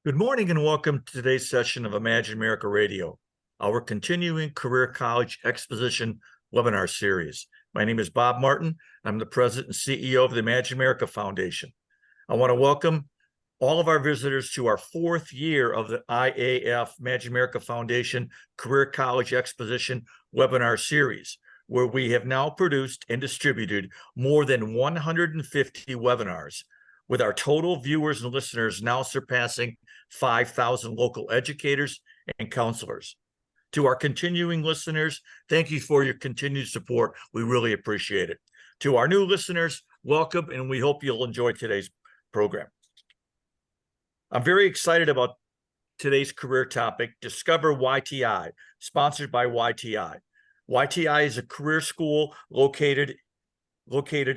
Good morning and welcome to today's session of Imagine America Radio, our continuing Career College Exposition webinar series. My name is Bob Martin. I'm the President and CEO of the Imagine America Foundation. I want to welcome all of our visitors to our fourth year of the IAF Imagine America Foundation Career College Exposition webinar series, where we have now produced and distributed more than 150 webinars, with our total viewers and listeners now surpassing 5,000 local educators and counselors. To our continuing listeners, thank you for your continued support. We really appreciate it. To our new listeners, welcome, and we hope you'll enjoy today's program. I'm very excited about today's career topic, Discover YTI, sponsored by YTI. YTI is a career school located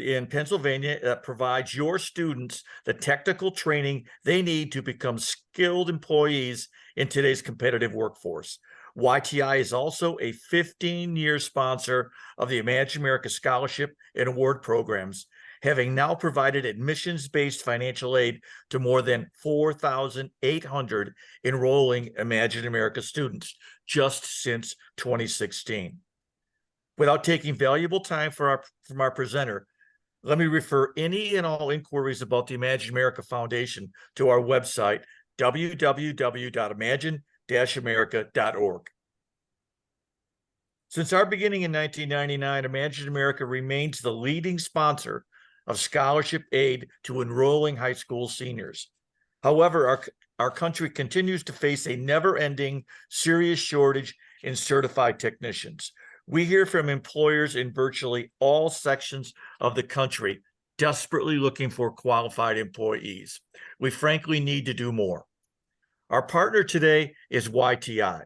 in Pennsylvania that provides your students the technical training they need to become skilled employees in today's competitive workforce. YTI is also a 15-year sponsor of the Imagine America Scholarship and Award programs, having now provided admissions-based financial aid to more than 4,800 enrolling Imagine America students just since 2016. Without taking valuable time from our presenter, let me refer any and all inquiries about the Imagine America Foundation to our website, www.imagine-america.org. Since our beginning in 1999, Imagine America remains the leading sponsor of scholarship aid to enrolling high school seniors. However, our country continues to face a never-ending serious shortage in certified technicians. We hear from employers in virtually all sections of the country desperately looking for qualified employees. We frankly need to do more. Our partner today is YTI.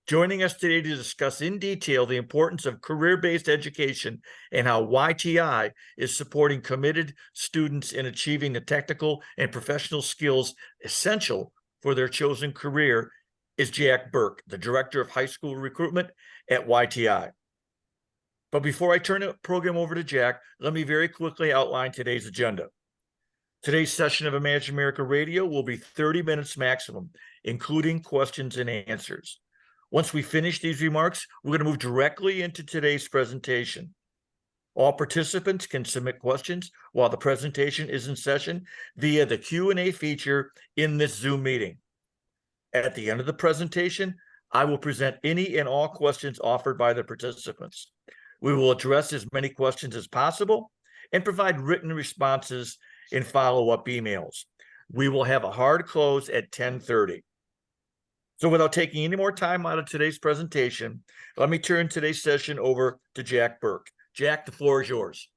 Joining us today to discuss in detail the importance of career-based education and how YTI is supporting committed students in achieving the technical and professional skills essential for their chosen career is Jack Burke, the Director of High School Recruitment at YTI. But before I turn the program over to Jack, let me very quickly outline today's agenda. Today's session of Imagine America Radio will be 30 minutes maximum, including questions and answers. Once we finish these remarks, we're going to move directly into today's presentation. All participants can submit questions while the presentation is in session via the Q&A feature in this Zoom meeting. At the end of the presentation, I will present any and all questions offered by the participants. We will address as many questions as possible and provide written responses in follow-up emails. We will have a hard close at 10:30. So without taking any more time out of today's presentation, let me turn today's session over to Jack Burke. Jack, the floor is yours.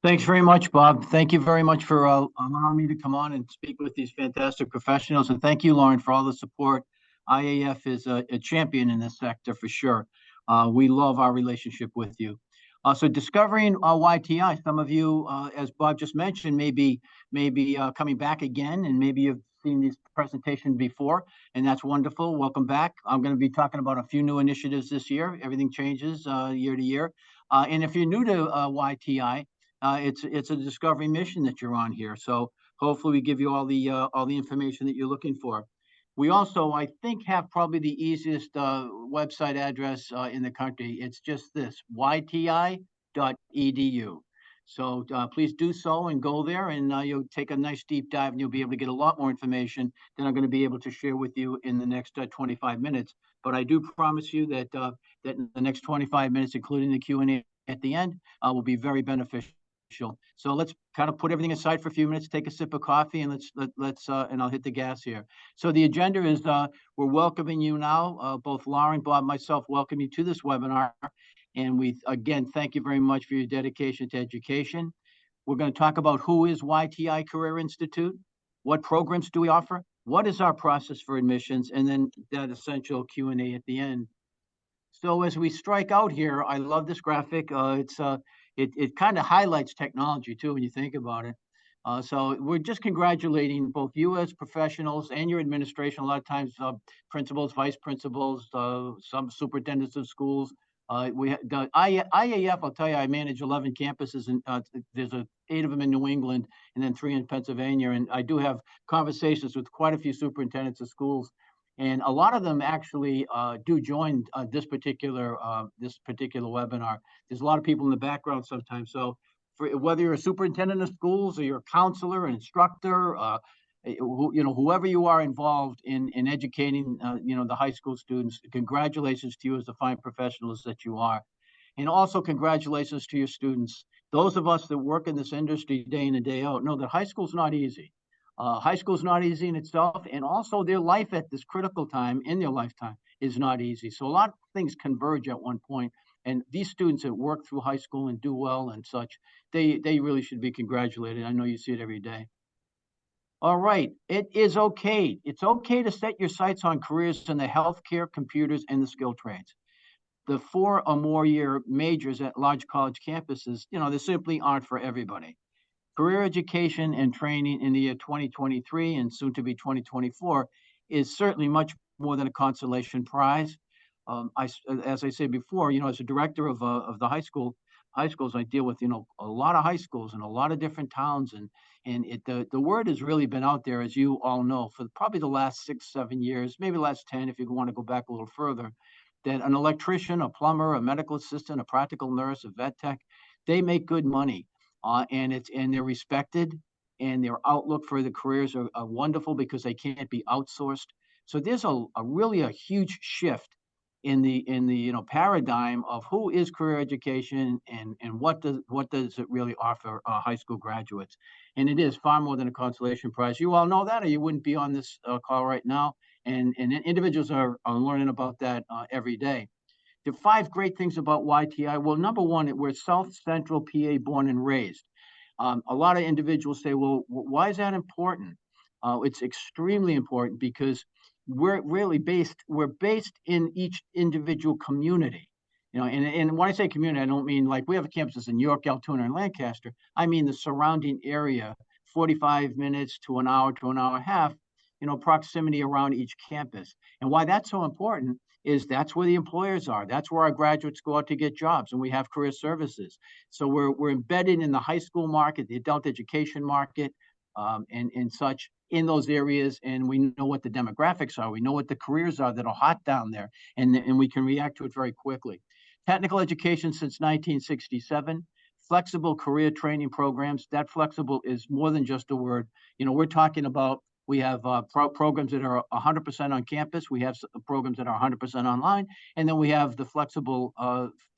Thanks very much, Bob. Thank you very much for allowing me to come on and speak with these fantastic professionals. And thank you, Lauren, for all the support. IAF is a champion in this sector for sure. We love our relationship with you. So discovering YTI, some of you, as Bob just mentioned, may be coming back again, and maybe you've seen this presentation before, and that's wonderful. Welcome back. I'm going to be talking about a few new initiatives this year. Everything changes year to year. And if you're new to YTI, it's a discovery mission that you're on here. So hopefully we give you all the information that you're looking for. We also, I think, have probably the easiest website address in the country. It's just this, yti.edu. So please do so and go there, and you'll take a nice deep dive, and you'll be able to get a lot more information than I'm going to be able to share with you in the next 25 minutes. But I do promise you that that in the next 25 minutes, including the Q&A at the end, will be very beneficial. So let's kind of put everything aside for a few minutes, take a sip of coffee, and let's and I'll hit the gas here. So the agenda is we're welcoming you now, both Lauren, Bob, myself, welcome you to this webinar. And we, again, thank you very much for your dedication to education. We're going to talk about who is YTI Career Institute, what programs do we offer, what is our process for admissions, and then that essential Q&A at the end. So as we strike out here, I love this graphic. It kind of highlights technology too when you think about it. So we're just congratulating both you as professionals and your administration. A lot of times principals, vice principals, some superintendents of schools, IAF, I'll tell you, I manage 11 campuses, and there's 8 of them in New England and then 3 in Pennsylvania. And I do have conversations with quite a few superintendents of schools. And a lot of them actually do join this particular webinar. There's a lot of people in the background sometimes. So whether you're a superintendent of schools or you're a counselor, an instructor, whoever you are involved in educating, the high school students, congratulations to you as the fine professionals that you are. And also congratulations to your students. Those of us that work in this industry day in and day out know that high school's not easy. High school's not easy in itself, and also their life at this critical time in their lifetime is not easy. So a lot of things converge at one point, and these students that work through high school and do well and such, they really should be congratulated. I know you see it every day. All right, it is okay. It's okay to set your sights on careers in the healthcare, computers, and the skilled trades. The 4 or more year majors at large college campuses, they simply aren't for everybody. Career education and training in the year 2023 and soon to be 2024 is certainly much more than a consolation prize. As I said before, as a director of the high schools, I deal with, a lot of high schools in a lot of different towns. And the word has really been out there, as you all know, for probably the last 6, 7 years, maybe the last 10, if you want to go back a little further, that an electrician, a plumber, a medical assistant, a practical nurse, a vet tech, they make good money. And they're respected, and their outlook for the careers are wonderful because they can't be outsourced. So there's a really a huge shift in the paradigm of who is career education and what does it really offer high school graduates. And it is far more than a consolation prize. You all know that, or you wouldn't be on this call right now. And individuals are learning about that every day. The 5 great things about YTI. Well, number one, we're South Central PA born and raised. A lot of individuals say, well, why is that important? It's extremely important because we're based in each individual community. And when I say community, I don't mean like we have campuses in York, Altoona, and Lancaster. I mean the surrounding area, 45 minutes to an hour and a half, proximity around each campus. And why that's so important is that's where the employers are. That's where our graduates go out to get jobs, and we have career services. So we're embedded in the high school market, the adult education market, and such in those areas, and we know what the demographics are. We know what the careers are that are hot down there, and we can react to it very quickly. Technical education since 1967. Flexible career training programs. That flexible is more than just a word. We're talking about we have programs that are 100% on campus. We have programs that are 100% online. And then we have the flexible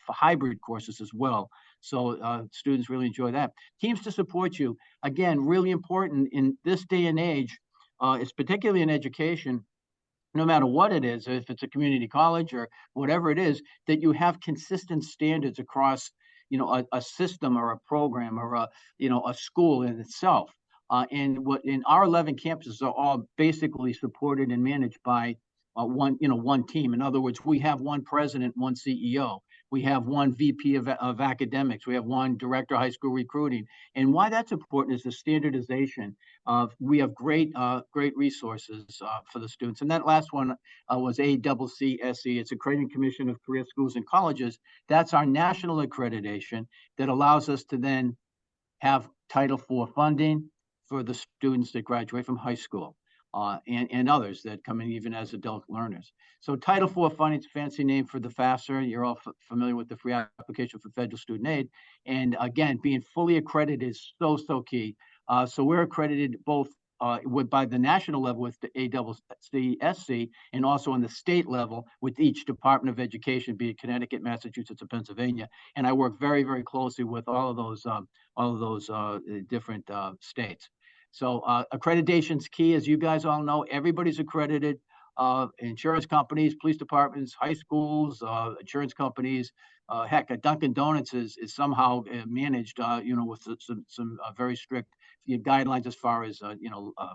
hybrid courses as well. So students really enjoy that. Teams to support you. Again, really important in this day and age, it's particularly in education, no matter what it is, if it's a community college or whatever it is, that you have consistent standards across, a system or a program or a school in itself. And what in our 11 campuses are all basically supported and managed by one team. In other words, we have one president, one CEO. We have one VP of academics. We have one director of high school recruiting. And why that's important is the standardization of, we have great resources for the students. And that last one was ACCSE. It's Accrediting Commission of Career Schools and Colleges. That's our national accreditation that allows us to then have Title IV funding for the students that graduate from high school. And others that come in even as adult learners. So Title IV funding is a fancy name for the FAFSA. You're all familiar with the free application for federal student aid. And again, being fully accredited is so key. So we're accredited both by the national level with the ACCSE and also on the state level with each Department of Education, be it Connecticut, Massachusetts, or Pennsylvania. And I work very, very closely with all of those different states. So accreditation is key, as you guys all know. Everybody's accredited. Insurance companies, police departments, high schools, insurance companies. Heck, Dunkin' Donuts is somehow managed, with some very strict guidelines as far as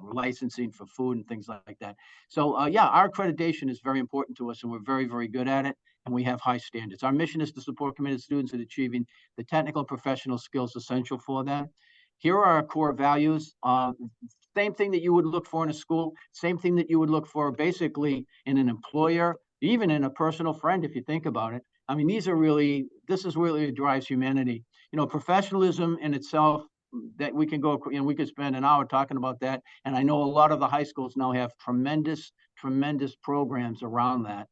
licensing for food and things like that. So our accreditation is very important to us, and we're very, very good at it. And we have high standards. Our mission is to support committed students in achieving the technical and professional skills essential for them. Here are our core values. Same thing that you would look for in a school, same thing that you would look for basically in an employer, even in a personal friend, if you think about it. I mean, this is really what drives humanity. You know, professionalism in itself, that we can go, we could spend an hour talking about that. And I know a lot of the high schools now have tremendous programs around that.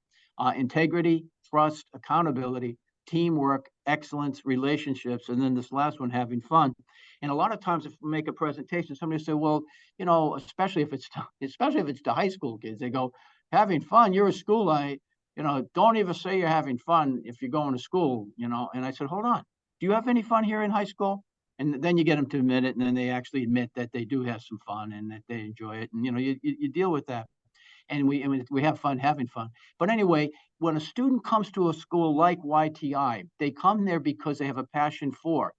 Integrity, trust, accountability, teamwork, excellence, relationships, and then this last one, having fun. And a lot of times, if we make a presentation, somebody say, well, you know, especially if it's to high school kids, they go, having fun, you're a school, don't even say you're having fun if you're going to school, And I said, hold on, do you have any fun here in high school? And then you get them to admit it, and then they actually admit that they do have some fun and that they enjoy it. And, you deal with that. And we have fun having fun. But anyway, when a student comes to a school like YTI, they come there because they have a passion for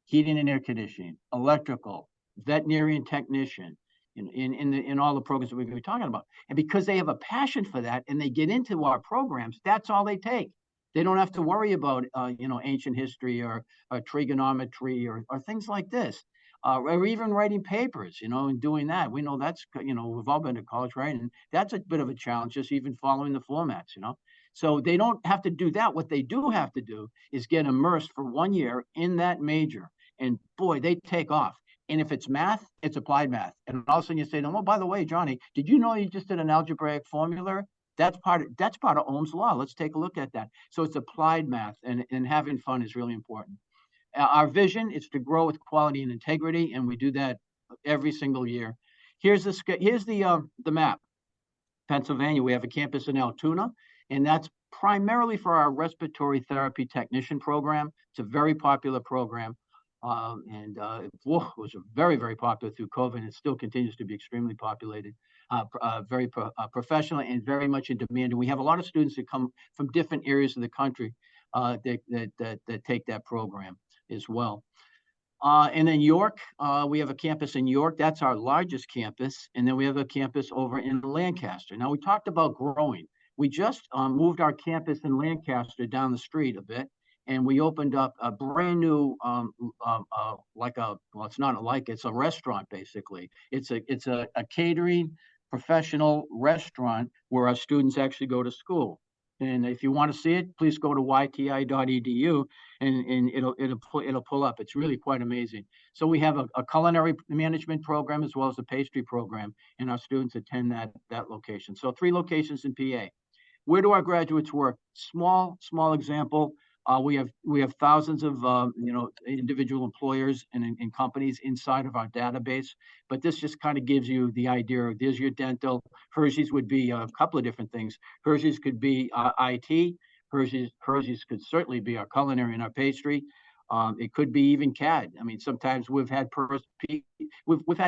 heating and air conditioning, electrical, veterinarian technician, in all the programs that we've been talking about. And because they have a passion for that and they get into our programs, that's all they take. They don't have to worry about, ancient history or trigonometry or things like this, or even writing papers, and doing that. We know that's, we've all been to college, right? And that's a bit of a challenge, just even following the formats, So they don't have to do that. What they do have to do is get immersed for 1 year in that major. And boy, they take off. And if it's math, it's applied math. And all of a sudden you say to them, oh, by the way, Johnny, did you know you just did an algebraic formula? That's part of Ohm's law. Let's take a look at that. So it's applied math, and having fun is really important. Our vision is to grow with quality and integrity, and we do that every single year. Here's the map. Pennsylvania, we have a campus in Altoona, and that's primarily for our respiratory therapy technician program. It's a very popular program. It was very, very popular through COVID, and it still continues to be extremely populated, very professional and very much in demand. And we have a lot of students that come from different areas of the country that take that program as well. And then York, we have a campus in York. That's our largest campus. And then we have a campus over in Lancaster. Now, we talked about growing. We just moved our campus in Lancaster down the street a bit. And we opened up a brand new, it's a restaurant, basically. It's a catering professional restaurant where our students actually go to school. And if you want to see it, please go to yti.edu and it'll pull up. It's really quite amazing. So we have a culinary management program as well as a pastry program, and our students attend that location. So 3 locations in PA. Where do our graduates work? Small example. We have thousands of individual employers and companies inside of our database, but this just kind of gives you the idea. There's your dental. Hershey's would be a couple of different things. Hershey's could be IT. Hershey's could certainly be our culinary and our pastry. It could be even CAD. I mean, sometimes we've had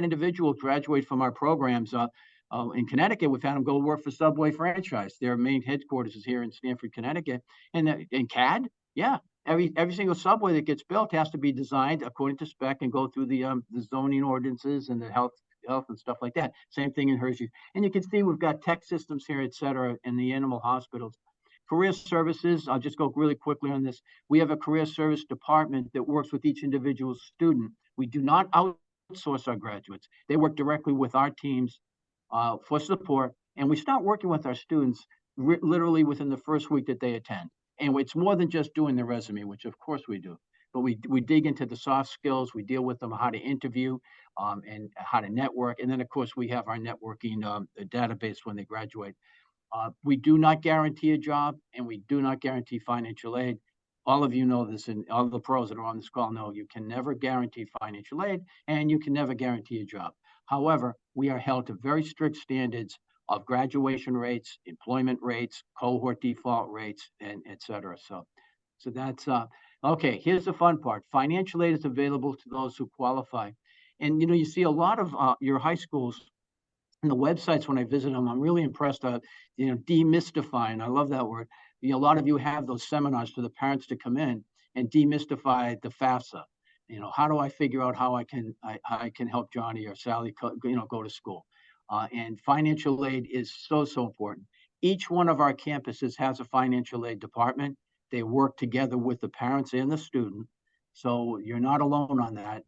individuals graduate from our programs. In Connecticut, we've had them go work for Subway franchise. Their main headquarters is here in Stamford, Connecticut. And in CAD, yeah, every single subway that gets built has to be designed according to spec and go through the zoning ordinances and the health and stuff like that. Same thing in Hershey. And you can see we've got tech systems here, et cetera, in the animal hospitals. Career services, I'll just go really quickly on this. We have a career service department that works with each individual student. We do not outsource our graduates. They work directly with our teams for support, and we start working with our students literally within the first week that they attend. And it's more than just doing the resume, which of course we do, but we dig into the soft skills. We deal with them how to interview and how to network. And then of course we have our networking database when they graduate. We do not guarantee a job, and we do not guarantee financial aid. All of you know this, and all the pros that are on this call know you can never guarantee financial aid, and you can never guarantee a job. However, we are held to very strict standards of graduation rates, employment rates, cohort default rates, and et cetera. So that's okay. Here's the fun part. Financial aid is available to those who qualify. And you see a lot of your high schools and the websites when I visit them. I'm really impressed. Demystifying. I love that word. A lot of you have those seminars for the parents to come in and demystify the FAFSA. How do I figure out how I can help Johnny or Sally, go to school? And financial aid is so important. Each one of our campuses has a financial aid department. They work together with the parents and the student. So you're not alone on that.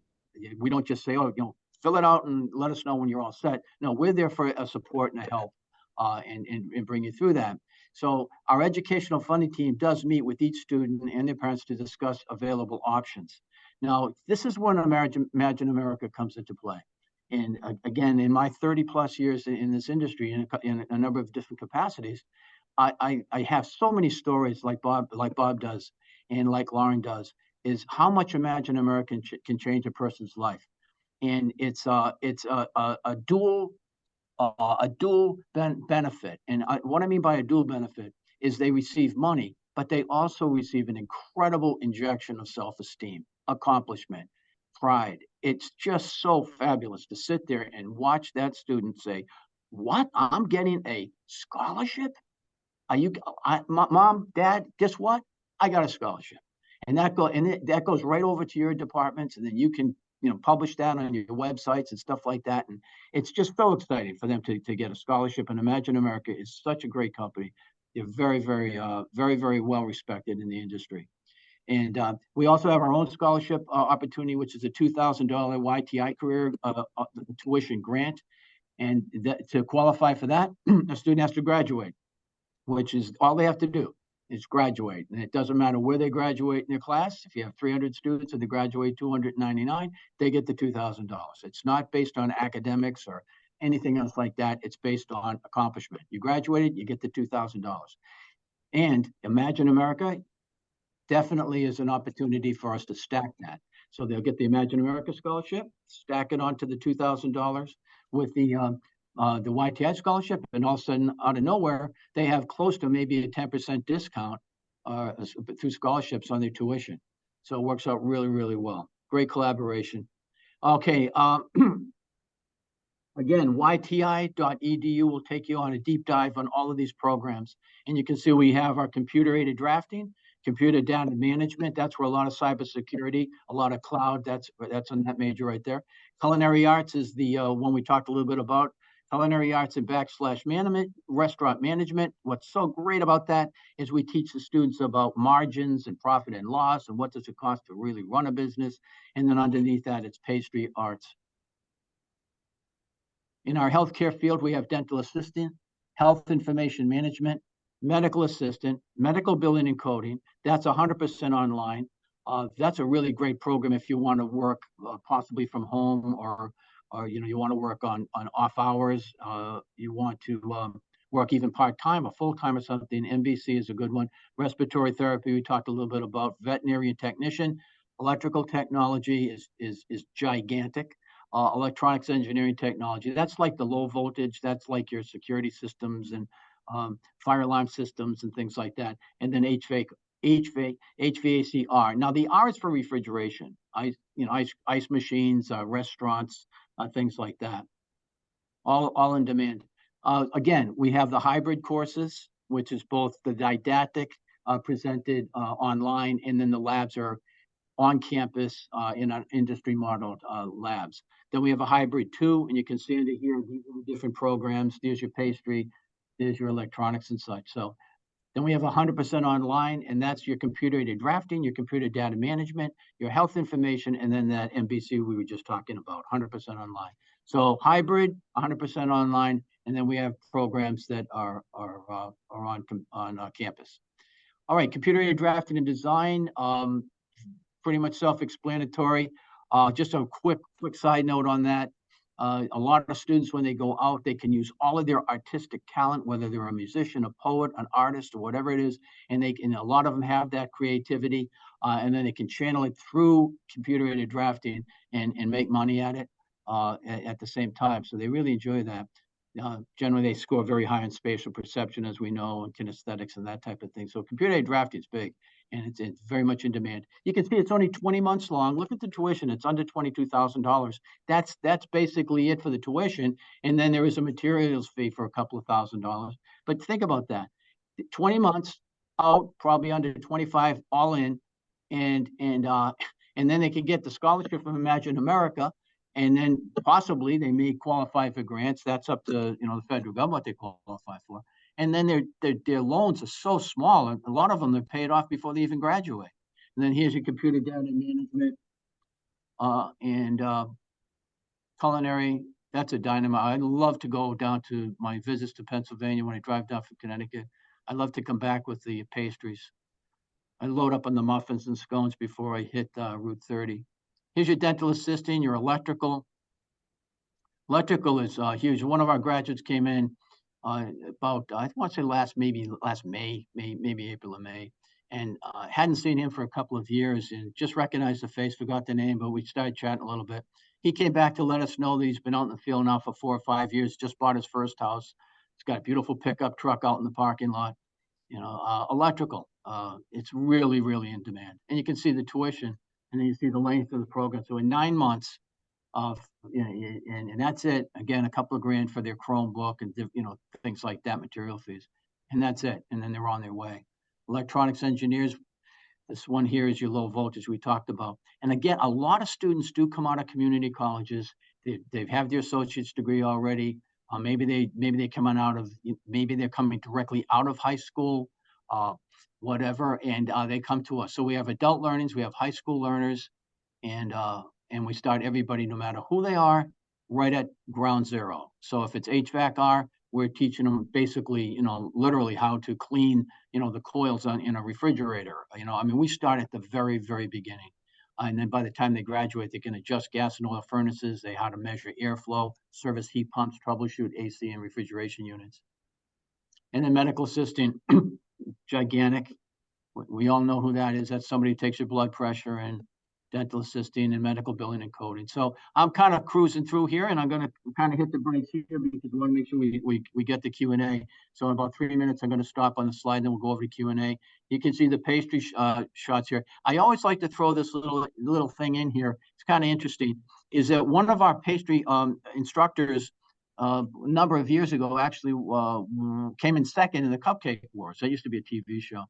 We don't just say, fill it out and let us know when you're all set. No, we're there for a support and a help. and bring you through that. So our educational funding team does meet with each student and their parents to discuss available options. Now, this is when Imagine America comes into play. And again, in my 30 plus years in this industry, in a number of different capacities, I have so many stories like Bob does, and like Lauren does, is how much Imagine America can change a person's life. And it's a dual benefit. And what I mean by a dual benefit is they receive money, but they also receive an incredible injection of self-esteem, accomplishment, pride. It's just so fabulous to sit there and watch that student say, "What? I'm getting a scholarship? Are you, mom, dad, guess what? I got a scholarship." And that goes right over to your departments, and then you can, publish that on your websites and stuff like that. And it's just so exciting for them to get a scholarship. And Imagine America is such a great company. They're very, very well respected in the industry. And we also have our own scholarship opportunity, which is a $2,000 YTI Career tuition grant. And to qualify for that, a student has to graduate, which is all they have to do is graduate. And it doesn't matter where they graduate in their class. If you have 300 students and they graduate 299, they get the $2,000. It's not based on academics or anything else like that. It's based on accomplishment. You graduated, you get the $2,000. And Imagine America definitely is an opportunity for us to stack that. So they'll get the Imagine America scholarship, stack it onto the $2,000 with the YTI scholarship, and all of a sudden, out of nowhere, they have close to maybe a 10% discount through scholarships on their tuition. So it works out really, really well. Great collaboration. Okay. Again, yti.edu will take you on a deep dive on all of these programs. And you can see we have our computer-aided drafting, computer data management. That's where a lot of cybersecurity, a lot of cloud, that's on that major right there. Culinary arts is the one we talked a little bit about. Culinary arts and / management, restaurant management. What's so great about that is we teach the students about margins and profit and loss and what does it cost to really run a business. And then underneath that, it's pastry arts. In our healthcare field, we have dental assistant, health information management, medical assistant, medical billing and coding. That's 100% online. That's a really great program if you want to work possibly from home, or you want to work on off hours. You want to work even part-time or full-time or something. NBC is a good one. Respiratory therapy, we talked a little bit about. Veterinarian technician, electrical technology is gigantic. Electronics engineering technology, that's like the low voltage, that's like your security systems and fire alarm systems and things like that. And then HVACR. Now the R is for refrigeration, ice machines, restaurants, things like that. All in demand. Again, we have the hybrid courses, which is both the didactic presented online, and then the labs are on campus in an industry modeled labs. Then we have a hybrid too, and you can see under here, these are the different programs. There's your pastry, there's your electronics and such. So then we have 100% online, and that's your computer-aided drafting, your computer data management, your health information, and then that NBC we were just talking about, 100% online. So hybrid, 100% online, and then we have programs that are on campus. All right, computer-aided drafting and design, pretty much self-explanatory. Just a quick side note on that. A lot of students, when they go out, they can use all of their artistic talent, whether they're a musician, a poet, an artist, or whatever it is, and a lot of them have that creativity, and then they can channel it through computer-aided drafting and make money at it at the same time. So they really enjoy that. Generally, they score very high in spatial perception, as we know, and kinesthetics and that type of thing. So computer-aided drafting is big, and it's very much in demand. You can see it's only 20 months long. Look at the tuition; it's under $22,000. That's basically it for the tuition, and then there is a materials fee for a couple of $1,000. But think about that: 20 months out, probably under 25 all in, and then they can get the scholarship from Imagine America. And then possibly they may qualify for grants. That's up to the federal government what they qualify for. And then their loans are so small. A lot of them are paid off before they even graduate. And then here's your computer data management and culinary That's a dynamite. I love to go down to my visits to Pennsylvania when I drive down from Connecticut. I love to come back with the pastries. I load up on the muffins and scones before I hit Route 30. Here's your dental assistant, your electrical. Electrical is huge. One of our graduates came in about, I want to say last May, maybe April or May, and hadn't seen him for a couple of years and just recognized the face, forgot the name, but we started chatting a little bit. He came back to let us know that he's been out in the field now for 4 or 5 years, just bought his first house. He's got a beautiful pickup truck out in the parking lot. Electrical, it's really, really in demand. And you can see the tuition, and then you see the length of the program. So in 9 months, of and that's it. Again, a couple of grand for their Chromebook and things like that, material fees, and that's it. And then they're on their way. Electronics engineers. This one here is your low voltage we talked about. And again, a lot of students do come out of community colleges. They have their associate's degree already. Maybe they come on out of maybe they're coming directly out of high school, whatever, and they come to us. So we have adult learners, we have high school learners, and we start everybody, no matter who they are, right at ground zero. So if it's HVAC-R, we're teaching them basically, literally how to clean, the coils in a refrigerator. We start at the very, very beginning. And then by the time they graduate, they can adjust gas and oil furnaces, they how to measure airflow, service heat pumps, troubleshoot AC and refrigeration units. And then medical assistant, gigantic. We all know who that is. That's somebody who takes your blood pressure, and dental assisting and medical billing and coding. So I'm kind of cruising through here, and I'm going to kind of hit the brakes here because we want to make sure we get the Q&A. So in about 3 minutes, I'm going to stop on the slide, and then we'll go over to Q&A. You can see the pastry shots here. I always like to throw this little thing in here. It's kind of interesting, is that one of our pastry instructors a number of years ago actually came in second in the Cupcake Wars. That used to be a TV show.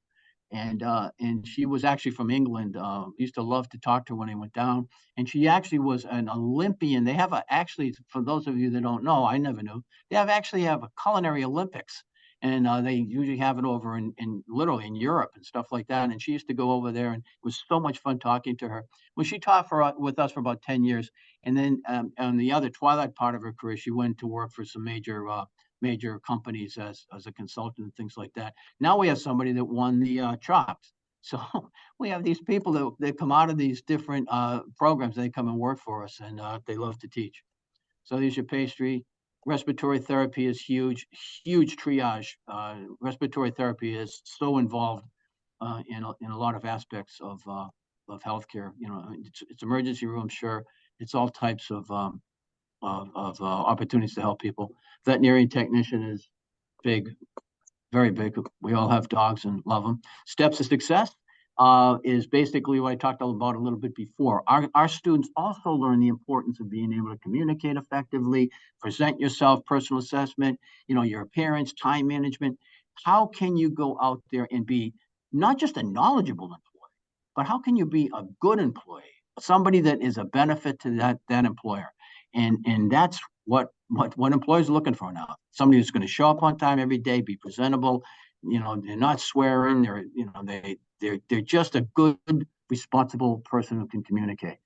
And she was actually from England. Used to love to talk to her when I went down. And she actually was an Olympian. They have actually, for those of you that don't know, I never knew, they actually have a culinary Olympics. And they usually have it over in literally in Europe and stuff like that. And she used to go over there, and it was so much fun talking to her. Well, she taught with us for about 10 years. And then on the other twilight part of her career, she went to work for some major companies as a consultant and things like that. Now we have somebody that won the Chops. So we have these people that come out of these different programs. They come and work for us, and they love to teach. So there's your pastry. Respiratory therapy is huge triage. Respiratory therapy is so involved in a lot of aspects of healthcare. It's emergency room, sure. It's all types of opportunities to help people. Veterinarian technician is big, very big. We all have dogs and love them. Steps to success is basically what I talked about a little bit before. Our students also learn the importance of being able to communicate effectively, present yourself, personal assessment, your appearance, time management. How can you go out there and be not just a knowledgeable employee, but how can you be a good employee, somebody that is a benefit to that employer? And that's what employers are looking for now. Somebody who's going to show up on time every day, be presentable. They're not swearing. They're just a good, responsible person who can communicate.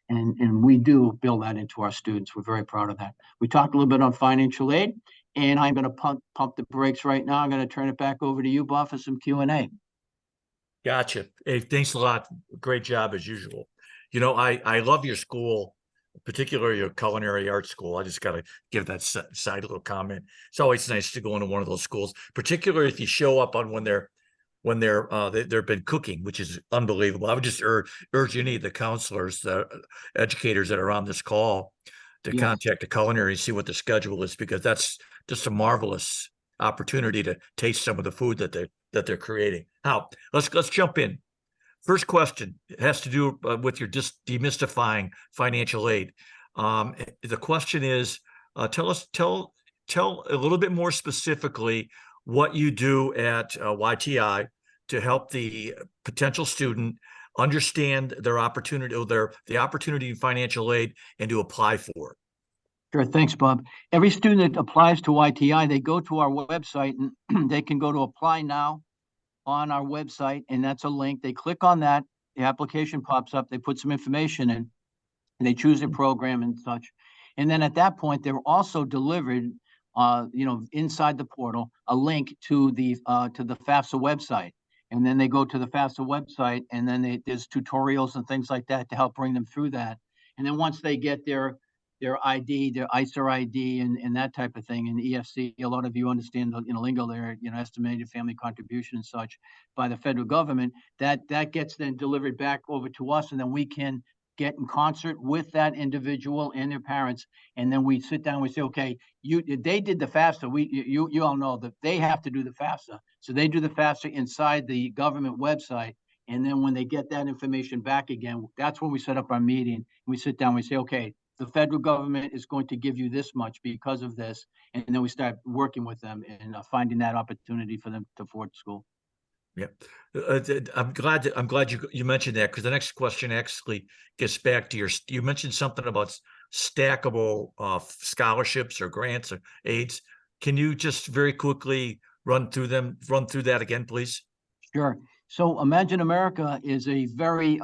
And we do build that into our students. We're very proud of that. We talked a little bit on financial aid, and I'm going to pump the brakes right now. I'm going to turn it back over to you, Bob, for some Q&A. Gotcha. Hey, thanks a lot. Great job as usual. I love your school, particularly your culinary arts school. I just got to give that side little comment. It's always nice to go into one of those schools, particularly if you show up on when they've been cooking, which is unbelievable. I would just urge any of the counselors, the educators that are on this call to contact the culinary and see what the schedule is, because that's just a marvelous opportunity to taste some of the food that they're creating. Now, let's jump in. First question has to do with your demystifying financial aid. The question is, tell a little bit more specifically what you do at YTI to help the potential student understand their opportunity, or the opportunity in financial aid, and to apply for it. Sure. Thanks, Bob. Every student that applies to YTI, they go to our website, and they can go to apply now on our website, and that's a link. They click on that, the application pops up, they put some information in, and they choose their program and such. And then at that point, they're also delivered, inside the portal, a link to the FAFSA website. And then they go to the FAFSA website, and then there's tutorials and things like that to help bring them through that. And then once they get their ID, their ISA ID, and that type of thing, and EFC, a lot of you understand the lingo there, estimated family contribution and such by the federal government. That gets then delivered back over to us, and then we can get in concert with that individual and their parents, and then we sit down. We say, okay, they did the FAFSA. You all know that they have to do the FAFSA, so they do the FAFSA inside the government website. And then when they get that information back again, that's when we set up our meeting. We sit down. We say, okay, the federal government is going to give you this much because of this, and then we start working with them and finding that opportunity for them to afford school. Yeah, I'm glad you mentioned that, because the next question actually gets back to you mentioned something about stackable scholarships or grants or aids. Can you just very quickly run through that again, please? Sure. So Imagine America is a very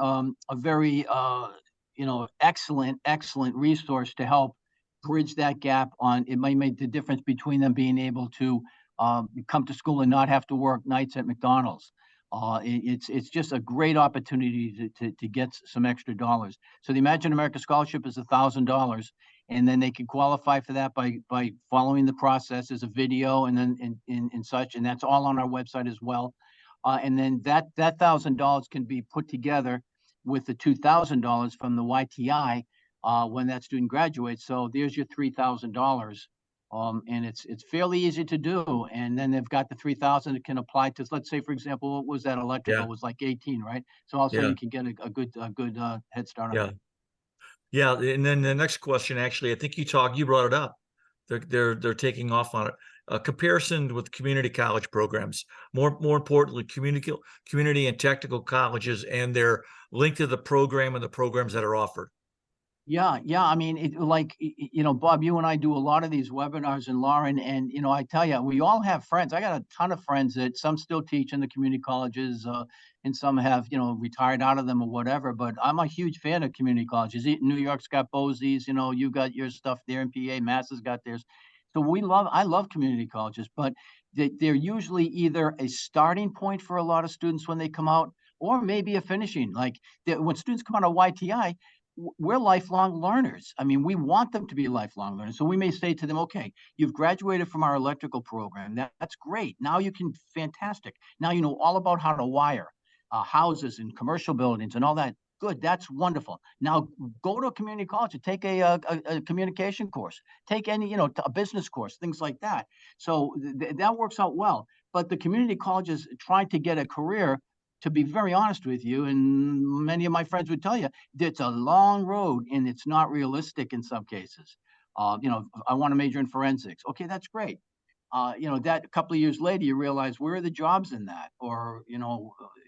excellent resource to help bridge that gap. It might make the difference between them being able to come to school and not have to work nights at McDonald's. It's just a great opportunity to get some extra dollars. So the Imagine America scholarship is $1,000, and then they can qualify for that by following the process. There's a video and then in such, and that's all on our website as well. And then that $1,000 can be put together with the $2,000 from the YTI when that student graduates. So there's your $3,000. And it's fairly easy to do. And then they've got the 3,000 that can apply to, let's say, for example, what was that electrical? Yeah. Was like 18, right? So also Yeah. you can get a good head start on Yeah. that. Yeah. And then the next question, actually, I think you brought it up. They're taking off on it. A comparison with community college programs, more importantly, community and technical colleges, and their link to the program and the programs that are offered. Yeah. I mean, Bob, you and I do a lot of these webinars, and Lauren, and I tell you, we all have friends. I got a ton of friends that some still teach in the community colleges, and some have retired out of them or whatever. But I'm a huge fan of community colleges. New York's got Bosie's. You got your stuff there in PA. Mass has got theirs. So I love community colleges, but they're usually either a starting point for a lot of students when they come out, or maybe a finishing. Like when students come out of YTI, we're lifelong learners. I mean, we want them to be lifelong learners. So we may say to them, okay, you've graduated from our electrical program. That's great. Now fantastic. Now you know all about how to wire houses and commercial buildings and all that. Good. That's wonderful. Now go to a community college and take a communication course. Take any, a business course, things like that. So that works out well. But the community colleges trying to get a career, to be very honest with you, and many of my friends would tell you, it's a long road and it's not realistic in some cases. I want to major in forensics. Okay, that's great. That a couple of years later, you realize, where are the jobs in that, or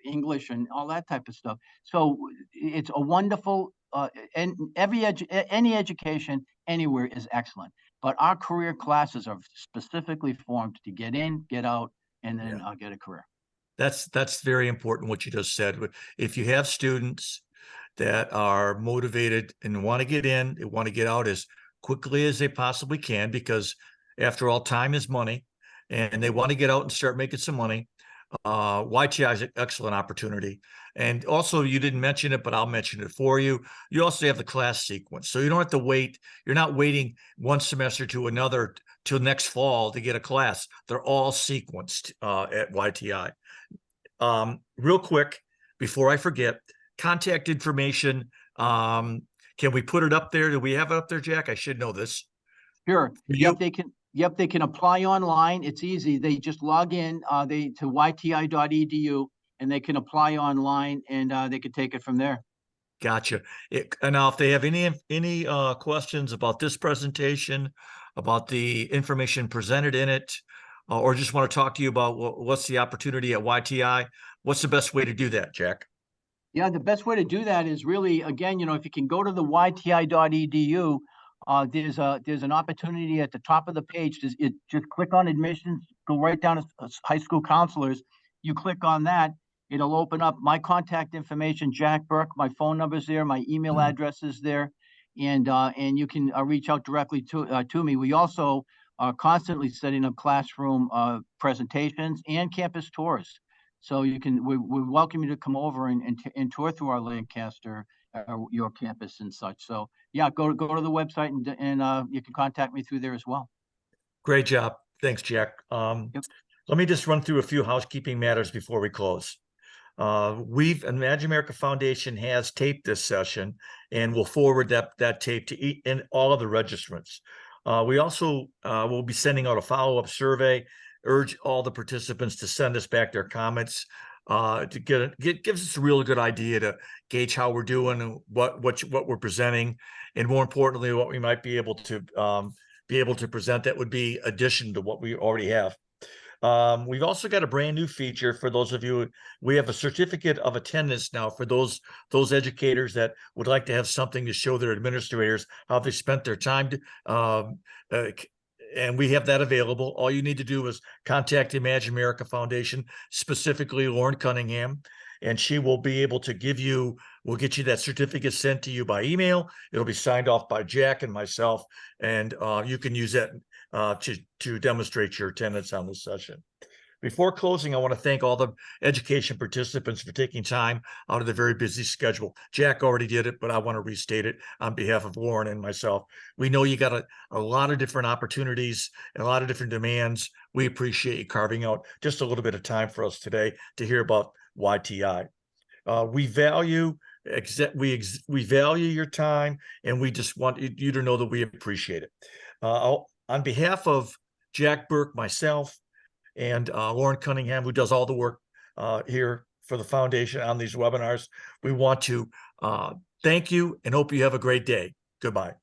English and all that type of stuff. So it's a wonderful, and any education anywhere is excellent. But our career classes are specifically formed to get in, get out, and then get a career. That's very important what you just said. If you have students that are motivated and want to get in, they want to get out as quickly as they possibly can, because after all, time is money, and they want to get out and start making some money. YTI is an excellent opportunity. And also, you didn't mention it, but I'll mention it for you. You also have the class sequence. So you don't have to wait. You're not waiting one semester to another till next fall to get a class. They're all sequenced at YTI. Real quick, before I forget, contact information. Can we put it up there? Do we have it up there, Jack? I should know this. Sure. Yep, they can. Yep, they can apply online. It's easy. They just log in to yti.edu, and they can apply online, and they can take it from there. Gotcha. And now, if they have any questions about this presentation, about the information presented in it, or just want to talk to you about what's the opportunity at YTI, what's the best way to do that, Jack? Yeah, the best way to do that is really, again, if you can go to the yti.edu, there's an opportunity at the top of the page. Just click on admissions, go right down to high school counselors. You click on that, it'll open up my contact information, Jack Burke. My phone number's there, my email address is there, and you can reach out directly to me. We also are constantly setting up classroom presentations and campus tours. So we welcome you to come over and tour through our Lancaster, your campus and such. So yeah, go to the website and you can contact me through there as well. Great job. Thanks, Jack. Yep. Let me just run through a few housekeeping matters before we close. Imagine America Foundation has taped this session, and we'll forward that tape to and all of the registrants. We also will be sending out a follow-up survey. Urge all the participants to send us back their comments to gives us a real good idea to gauge how we're doing and what we're presenting, and more importantly, what we might be able to present that would be addition to what we already have. We've also got a brand new feature for those of you. We have a certificate of attendance now for those educators that would like to have something to show their administrators how they spent their time. And we have that available. All you need to do is contact the Imagine America Foundation, specifically Lauren Cunningham, and she will be able to we'll get you that certificate sent to you by email. It'll be signed off by Jack and myself, and you can use that to demonstrate your attendance on this session. Before closing, I want to thank all the education participants for taking time out of their very busy schedule. Jack already did it, but I want to restate it on behalf of Lauren and myself. We know you got a lot of different opportunities and a lot of different demands. We appreciate you carving out just a little bit of time for us today to hear about YTI. We value your time, and we just want you to know that we appreciate it. On behalf of Jack Burke, myself, and Lauren Cunningham, who does all the work here for the foundation on these webinars, we want to thank you and hope you have a great day. Goodbye.